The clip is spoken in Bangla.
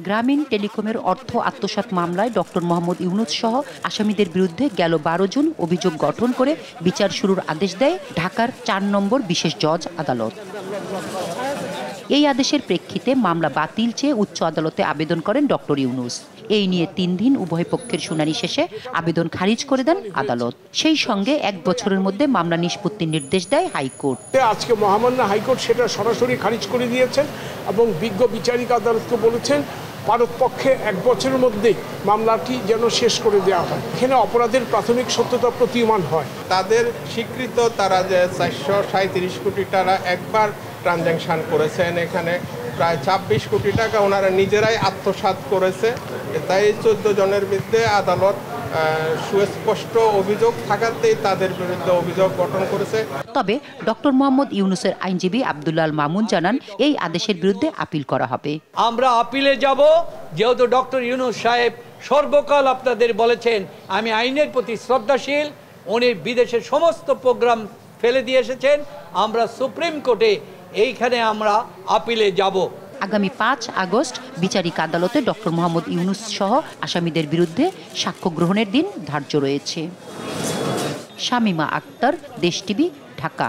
গ্রামীণ টেলিকমের অর্থ আত্মসাৎ মামলায় ডক্টর মোহাম্মদ ইউনূস সহ আসামিদের বিরুদ্ধে গেল ১২ জুন অভিযোগ গঠন করে বিচার শুরুর আদেশ দেয় ঢাকার ৪ নম্বর বিশেষ জজ আদালত। এই আদেশের প্রেক্ষিতে মামলা বাতিল চেয়ে উচ্চ আদালতে আবেদন করেন ডক্টর ইউনূস। এই নিয়ে ৩ দিন উভয় পক্ষের শুনানি শেষে আবেদন খারিজ করে দেন আদালত। সেই সঙ্গে 1 বছরের মধ্যে মামলা নিষ্পত্তির নির্দেশ দেয় হাইকোর্ট। আজকে মহামান্য হাইকোর্ট সেটা সরাসরি খারিজ করে দিয়েছেন এবং বিজ্ঞ বিচারিক আদালতকে বলেছেন পারতপক্ষে 1 বছরের মধ্যে মামলাটি যেন শেষ করে দেওয়া হয়, এখানে অপরাধের প্রাথমিক সত্যতা প্রতীয়মান হয়। তাদের স্বীকৃত তারা যে 437 কোটি টাকা একবার ট্রানজ্যাকশন করেছেন, এখানে প্রায় 26 কোটি টাকা ওনারা নিজেরাই আত্মসাৎ করেছে। তাই 14 জনের বিরুদ্ধে আদালত সুস্পষ্ট অভিযোগ থাকাতেই তাদের বিরুদ্ধে অভিযোগ গঠন করেছে। তবে ডক্টর মোহাম্মদ ইউনূসের আইনজীবী আব্দুল্লাহ আল মামুন জানান এই আদেশের বিরুদ্ধে আপিল করা হবে। আমরা আপিলে যাব, যেহেতু ডক্টর ইউনূস সাহেব সর্বকাল আপনাদের বলেছেন আমি আইনের প্রতি শ্রদ্ধাশীল, উনি বিদেশের সমস্ত প্রোগ্রাম ফেলে দিয়ে এসেছেন। আমরা সুপ্রিম কোর্টে এইখানে আমরা আপিলে যাব। আগামী 5 আগস্ট বিচারিক আদালতে ডক্টর মোহাম্মদ ইউনূস সহ আসামিদের বিরুদ্ধে সাক্ষ্য গ্রহণের দিন ধার্য রয়েছে। শামীমা আক্তার, দেশ টিভি, ঢাকা।